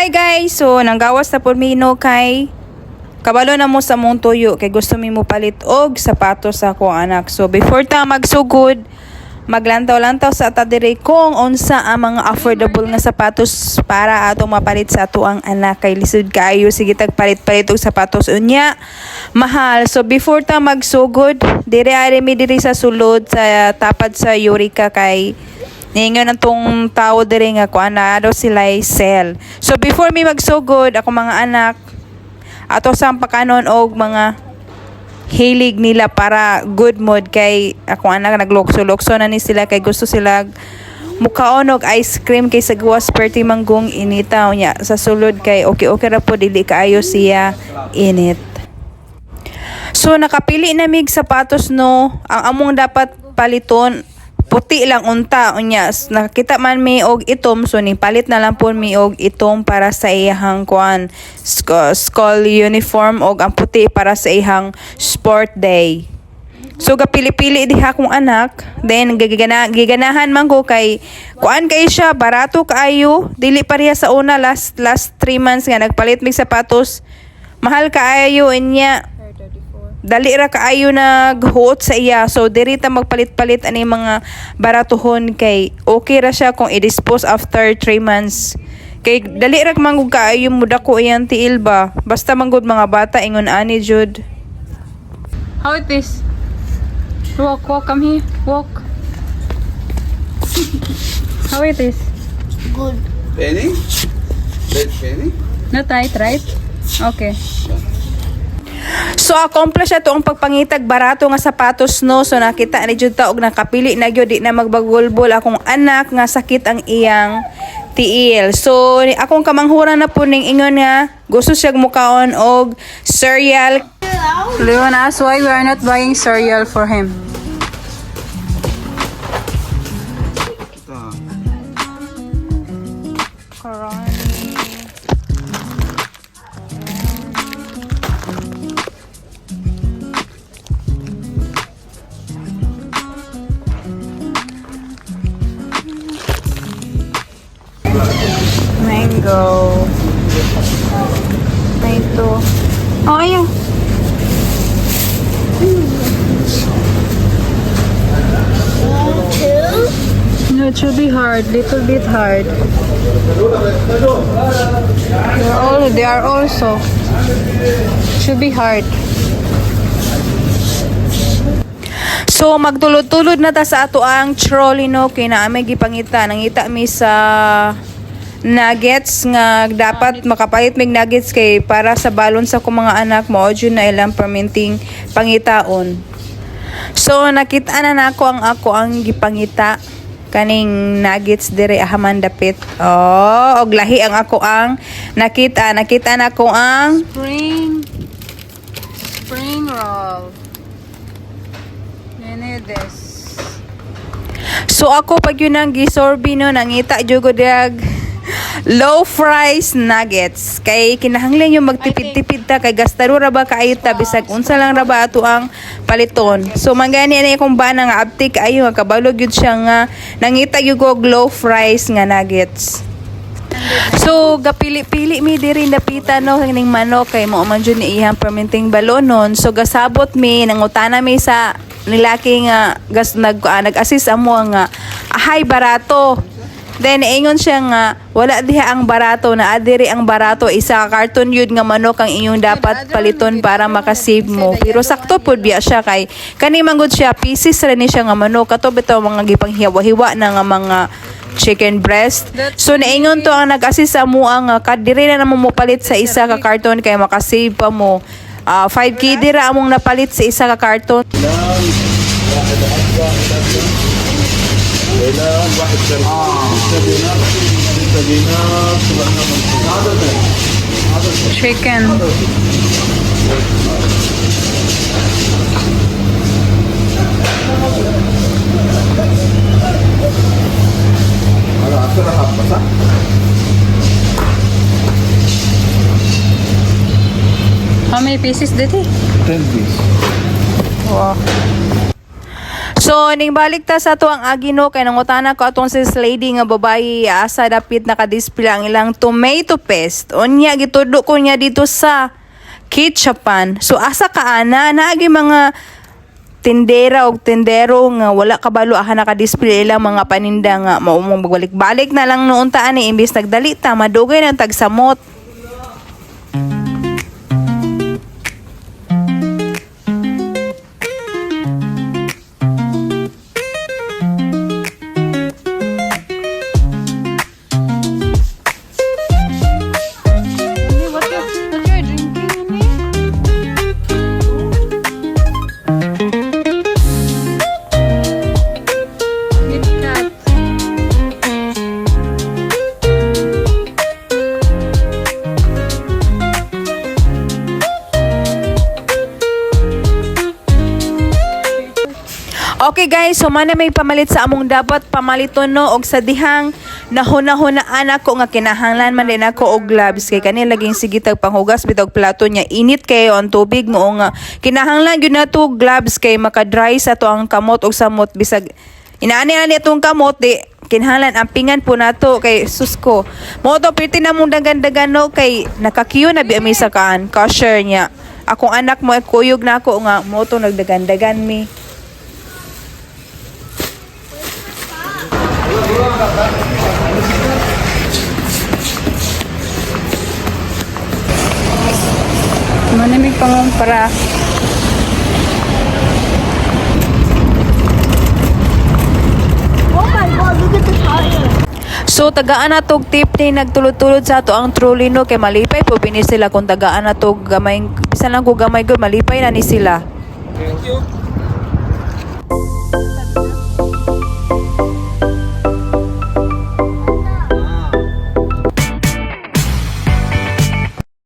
Hi guys! So, nanggawas na po mino kay kabalo na mo sa mong tuyo kay gusto mi mo palit og sapatos sa akong anak. So, before ta magsugod, maglantaw-lantaw sa ata dire kung unsa ang mga affordable nga sapatos para atong mapalit sa ato ang anak kay lisod kaayo sige tag palit-palit og sapatos unya mahal. So before ta magsugod, dire mi diri sa sulod sa tapad sa Eureka kay ningon ang tong tao dire nga kuan na daw sila sell. So before mi magsugod ako mga anak ato sa pakanon og mga hilig nila para good mood kay ako anak naglokso-lokso na ni sila kay gusto sila mukaon og ice cream kay sa gawas perti manggong initaw niya sa sulod kay okay ra po dili kaayo siya init. So nakapili na mig sapatos no ang among dapat paliton puti lang unta unya nakita man mi og itom so ni palit na lang po mi og itom para sa iyang kuan school uniform og ang puti para sa iyang sport day. So gapili-pili diha akong anak then giganahan man ko kay kuan kay siya barato kaayo dili pareha sa una last 3 months nga nagpalit mig sapatos mahal kaayo inya dali ra kaayo naghuot sa iya. So diri ta magpalit-palit ani mga baratuhon kay okay ra siya kung i-dispose after 3 months. Kay dali ra manggod kaayo mudako iyang tiil ba. Basta manggod mga bata ingon ani jud. How it is? Walk, come here. Walk. How it is? Good. Penny? Red penny? Not tight, right? Okay. So accomplish ato ang pagpangitag barato nga sapatos no. So nakita ni jud ta og nakapili na gyud di na magbagulbol akong anak nga sakit ang iyang tiil. So akong kamanghuran na po ning ingon nga gusto siya mukaon og cereal. Leon asked why we are not buying cereal for him. Mango. Ito. Oh, ayun. No, it should be hard. Little bit hard. They are also. Should be hard. So magtulod-tulod na ta sa ato ang trolley no kay naa may gipangita nangita mi sa nuggets nga dapat makapalit mig nuggets kay para sa balon sa kong mga anak mo jud na ilang perminting pangitaon. So nakita na nako ang gipangita kaning nuggets dire ahaman dapit. Oh, og lahi ang ako ang nakita nako ang spring roll. This. So ako pag yun ang gisorbi no nangita jud dag low fries nuggets kay kinahanglan yung magtipid-tipid ta kay gastaro ra ba kaayo ta bisag unsa lang ra ba ato ang paliton. So mangani ani akong bana nga abtik ayo nga kabalog yun siya nga nangita gyud og low fries nga nuggets. So gapili-pili mi diri napita no ning manok kay mo man jud ni iyang permenting balonon. So gasabot mi nangutana mi sa nilaki nga nag-assist amo nga ahay barato. Then ingon siya nga wala diha ang barato na adiri ang barato isa ka karton yun nga manok ang inyong dapat paliton para makasave mo. Pero sakto pud biya siya kay kani manggod siya pieces ra ni siya nga manok kato bitaw mga gipang hiwa-hiwa na nga mga chicken breast. So naingon to ang nag-assist amo ang kadiri na namo mopalit sa isa ka karton kay makasave pa mo. 5 dira among napalit sa isa ka karton. Chicken. How many pieces did he? 10 pieces. Wow. So, ning balik ta sa to ang agino kay nangutana ko atong sis lady nga babae asa dapit naka-display ang ilang tomato paste. Unya gitudo ko niya dito sa ketchupan. So, asa ka ana naagi mga tindera o tindero nga wala kabalo aha naka-display ilang mga paninda nga maumong magbalik-balik na lang noon ta ani imbis nagdali ta madugay ng tagsamot. Okay guys, so man may pamalit sa among dapat pamaliton no og sa dihang nahuna-hunaan ako nga kinahanglan man din ako og gloves kay kani laging sige tag panghugas bitog plato niya init kayo ang tubig mo nga kinahanglan gyud nato gloves kay maka-dry sa to ang kamot og samot bisag inaani itong kamot di kinahanglan ampingan po nato kay susko mo to piti na mong dagan-dagan no kay nakakiyo na bi ami sa kaan cashier niya akong anak mo ay kuyog na ako nga mo to nagdagan-dagan mi. Manamig pang para Oh my god, look at the tire. so tagaan na tog tip ni nagtulod-tulod sa ato ang trolley no kay malipay po bini sila kung tagaan na tog gamay bisan lang ko gamay gud malipay na ni sila. Thank you.